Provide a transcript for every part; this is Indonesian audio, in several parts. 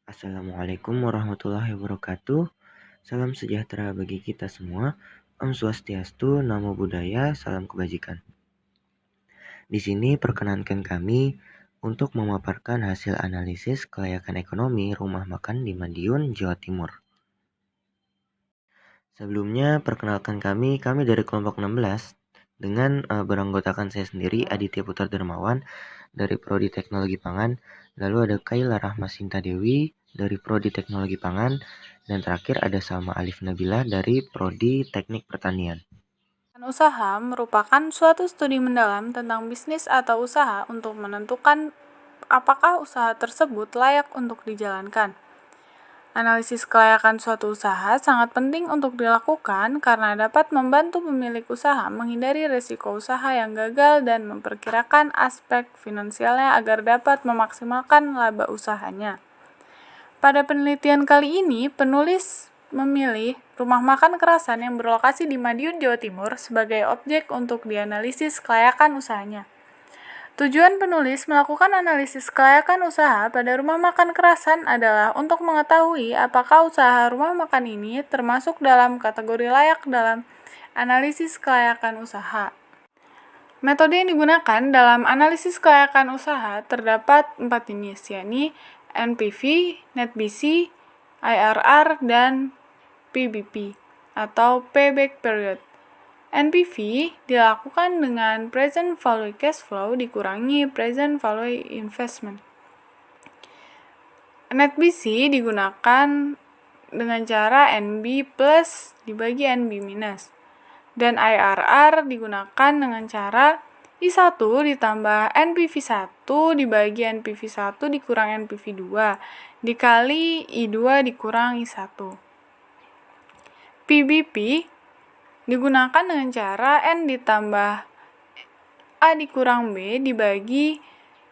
Assalamualaikum warahmatullahi wabarakatuh. Salam sejahtera bagi kita semua. Om Swastiastu, Namo Buddhaya, salam kebajikan. Di sini perkenankan kami untuk memaparkan hasil analisis kelayakan ekonomi rumah makan di Madiun, Jawa Timur. Sebelumnya, perkenalkan kami dari kelompok 16 dengan beranggotakan saya sendiri, Aditya Putra Dermawan dari Prodi Teknologi Pangan, lalu ada Kaila Rahmasinta Dewi dari Prodi Teknologi Pangan, dan terakhir ada Salma Alif Nabila dari Prodi Teknik Pertanian. Usaha merupakan suatu studi mendalam tentang bisnis atau usaha untuk menentukan apakah usaha tersebut layak untuk dijalankan. Analisis kelayakan suatu usaha sangat penting untuk dilakukan karena dapat membantu pemilik usaha menghindari risiko usaha yang gagal dan memperkirakan aspek finansialnya agar dapat memaksimalkan laba usahanya. Pada penelitian kali ini, penulis memilih rumah makan kerasan yang berlokasi di Madiun, Jawa Timur sebagai objek untuk dianalisis kelayakan usahanya. Tujuan penulis melakukan analisis kelayakan usaha pada rumah makan kerasan adalah untuk mengetahui apakah usaha rumah makan ini termasuk dalam kategori layak dalam analisis kelayakan usaha. Metode yang digunakan dalam analisis kelayakan usaha terdapat 4 jenis, yakni NPV, Net BC, IRR, dan PBP atau Payback Period. NPV dilakukan dengan Present Value Cash Flow dikurangi Present Value Investment. Net BC digunakan dengan cara NB plus dibagi NB minus. Dan IRR digunakan dengan cara I1 ditambah NPV1 dibagi NPV1 dikurang NPV2 dikali I2 dikurang I1. PBP digunakan dengan cara N ditambah A dikurang B dibagi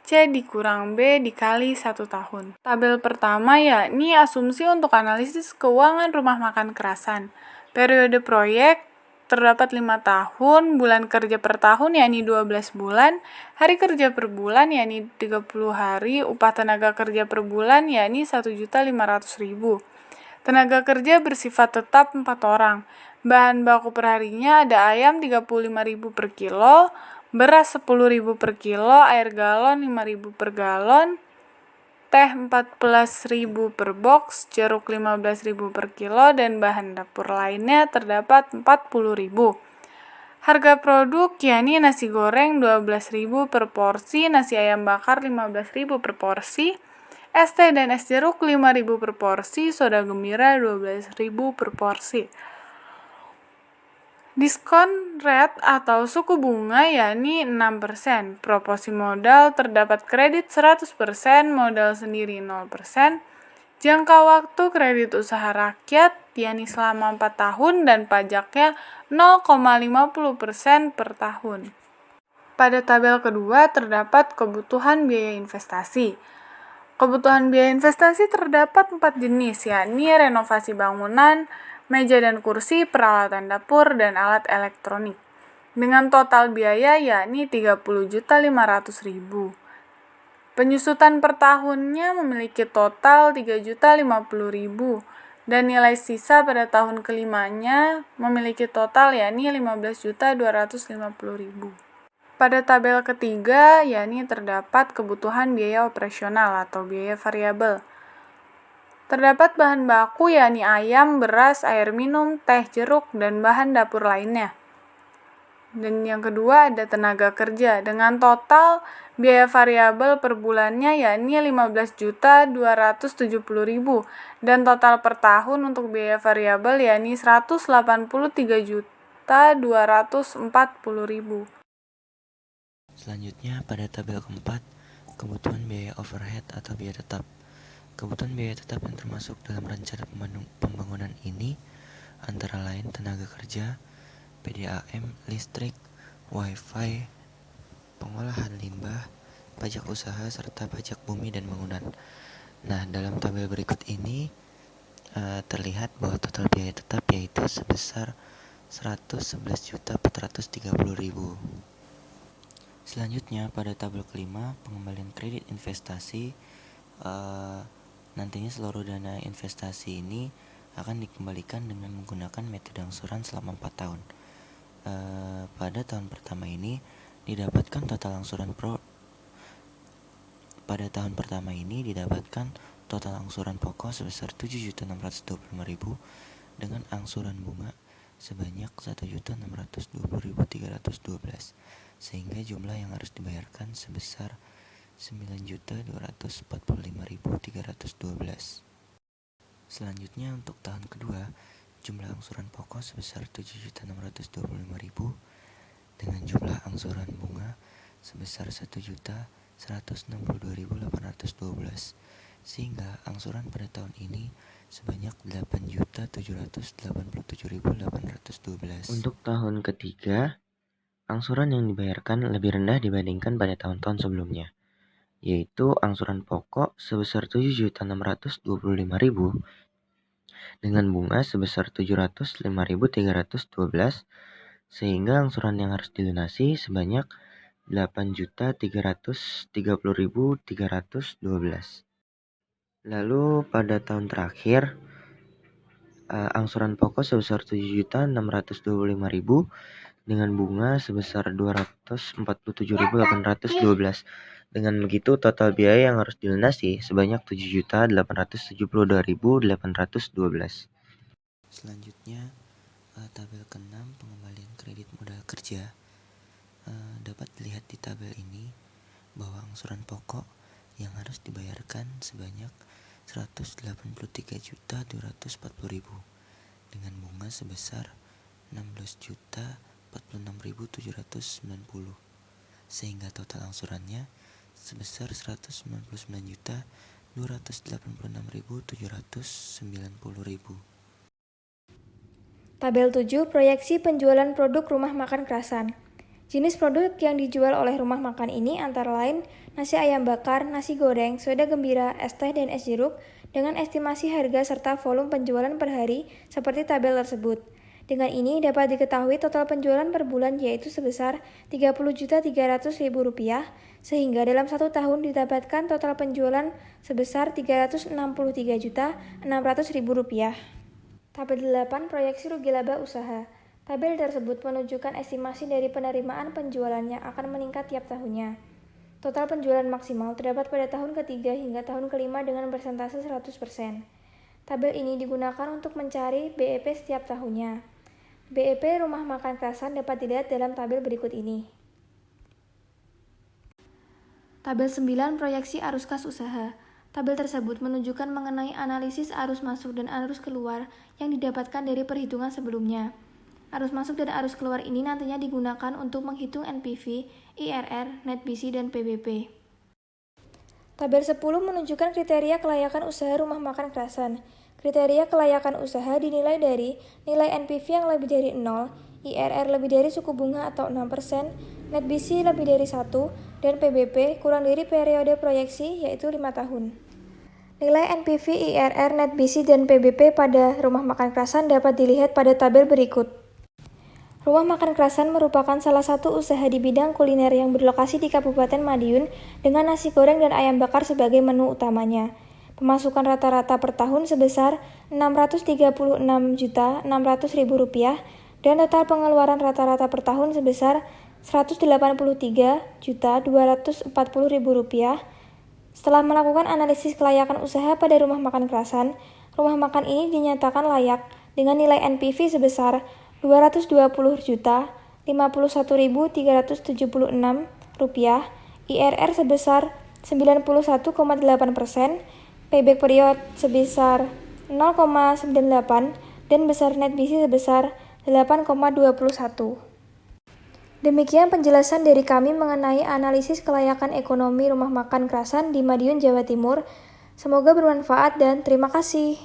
C dikurang B dikali 1 tahun. Tabel pertama yakni asumsi untuk analisis keuangan rumah makan kerasan. Periode proyek terdapat 5 tahun, bulan kerja per tahun yakni 12 bulan, hari kerja per bulan yakni 30 hari, upah tenaga kerja per bulan yakni 1.500.000. Tenaga kerja bersifat tetap 4 orang. Bahan baku perharinya ada ayam 35.000 per kilo, beras 10.000 per kilo, air galon 5.000 per galon, teh 14.000 per box, jeruk 15.000 per kilo, dan bahan dapur lainnya terdapat 40.000. Harga produk yakni nasi goreng 12.000 per porsi, nasi ayam bakar 15.000 per porsi, es teh dan es jeruk 5.000 per porsi, soda gembira 12.000 per porsi. Diskon rate atau suku bunga yakni 6%. Proporsi modal terdapat kredit 100%, modal sendiri 0%. Jangka waktu kredit usaha rakyat yakni selama 4 tahun dan pajaknya 0,50% per tahun. Pada tabel kedua terdapat kebutuhan biaya investasi. Kebutuhan biaya investasi terdapat 4 jenis, yakni renovasi bangunan, meja dan kursi, peralatan dapur, dan alat elektronik. Dengan total biaya yakni 30.500.000. Penyusutan per tahunnya memiliki total 3.050.000 dan nilai sisa pada tahun kelimanya memiliki total yakni 15.250.000. Pada tabel ketiga yakni terdapat kebutuhan biaya operasional atau biaya variabel. Terdapat bahan baku yakni ayam, beras, air minum, teh, jeruk, dan bahan dapur lainnya. Dan yang kedua ada tenaga kerja dengan total biaya variabel per bulannya yakni 15.270.000 dan total per tahun untuk biaya variabel yakni 183.240.000. Selanjutnya pada tabel keempat, kebutuhan biaya overhead atau biaya tetap. Kebutuhan biaya tetap yang termasuk dalam rencana pembangunan ini antara lain tenaga kerja, PDAM, listrik, wifi, pengolahan limbah, pajak usaha, serta pajak bumi dan bangunan. Nah, dalam tabel berikut ini terlihat bahwa total biaya tetap yaitu sebesar 111.430.000. Selanjutnya pada tabel kelima, pengembalian kredit investasi. Nantinya seluruh dana investasi ini akan dikembalikan dengan menggunakan metode angsuran selama 4 tahun. Pada tahun pertama ini didapatkan total angsuran pokok sebesar 7.625.000 dengan angsuran bunga sebanyak 1.620.312, sehingga jumlah yang harus dibayarkan sebesar 9.245.312. Selanjutnya untuk tahun kedua, jumlah angsuran pokok sebesar 7.625.000 dengan jumlah angsuran bunga sebesar 1.162.812, sehingga angsuran pada tahun ini sebanyak 8.787.812. Untuk tahun ketiga, angsuran yang dibayarkan lebih rendah dibandingkan pada tahun-tahun sebelumnya, yaitu angsuran pokok sebesar 7.625.000 dengan bunga sebesar 705.312, sehingga angsuran yang harus dilunasi sebanyak 8.330.312. Lalu pada tahun terakhir, angsuran pokok sebesar 7.625.000 dengan bunga sebesar 247.812. Dengan begitu, total biaya yang harus dilunasi sebanyak 7.872.812. Selanjutnya, tabel ke-6 pengembalian kredit modal kerja. Dapat dilihat di tabel ini bahwa angsuran pokok yang harus dibayarkan sebanyak 183.240.000 dengan bunga sebesar 16.046.790, sehingga total angsurannya sebesar 199.286.790.000. Tabel 7 proyeksi penjualan produk rumah makan Krasan. Jenis produk yang dijual oleh rumah makan ini antara lain nasi ayam bakar, nasi goreng, soda gembira, es teh, dan es jeruk dengan estimasi harga serta volume penjualan per hari seperti tabel tersebut. Dengan ini dapat diketahui total penjualan per bulan yaitu sebesar Rp30.300.000, sehingga dalam 1 tahun didapatkan total penjualan sebesar Rp363.600.000. Tabel 8 proyeksi rugi laba usaha. Tabel tersebut menunjukkan estimasi dari penerimaan penjualan yang akan meningkat tiap tahunnya. Total penjualan maksimal terdapat pada tahun ketiga hingga tahun kelima dengan persentase 100%. Tabel ini digunakan untuk mencari BEP setiap tahunnya. BEP rumah makan Krasan dapat dilihat dalam tabel berikut ini. Tabel 9 proyeksi arus kas usaha. Tabel tersebut menunjukkan mengenai analisis arus masuk dan arus keluar yang didapatkan dari perhitungan sebelumnya. Arus masuk dan arus keluar ini nantinya digunakan untuk menghitung NPV, IRR, Net BC, dan PBP. Tabel 10 menunjukkan kriteria kelayakan usaha rumah makan Krasan. Kriteria kelayakan usaha dinilai dari nilai NPV yang lebih dari 0, IRR lebih dari suku bunga atau 6%, Net BC lebih dari 1, dan PBP kurang dari periode proyeksi yaitu 5 tahun. Nilai NPV, IRR, Net BC, dan PBP pada rumah makan Krasan dapat dilihat pada tabel berikut. Rumah makan Krasan merupakan salah satu usaha di bidang kuliner yang berlokasi di Kabupaten Madiun dengan nasi goreng dan ayam bakar sebagai menu utamanya. Pemasukan rata-rata per tahun sebesar Rp636.600.000 dan total pengeluaran rata-rata per tahun sebesar Rp183.240.000. Setelah melakukan analisis kelayakan usaha pada rumah makan Krasan, rumah makan ini dinyatakan layak dengan nilai NPV sebesar Rp220.051.376, IRR sebesar 91,8%, payback period sebesar 0,98, dan besar net BC sebesar 8,21. Demikian penjelasan dari kami mengenai analisis kelayakan ekonomi rumah makan Krasan di Madiun, Jawa Timur. Semoga bermanfaat dan terima kasih.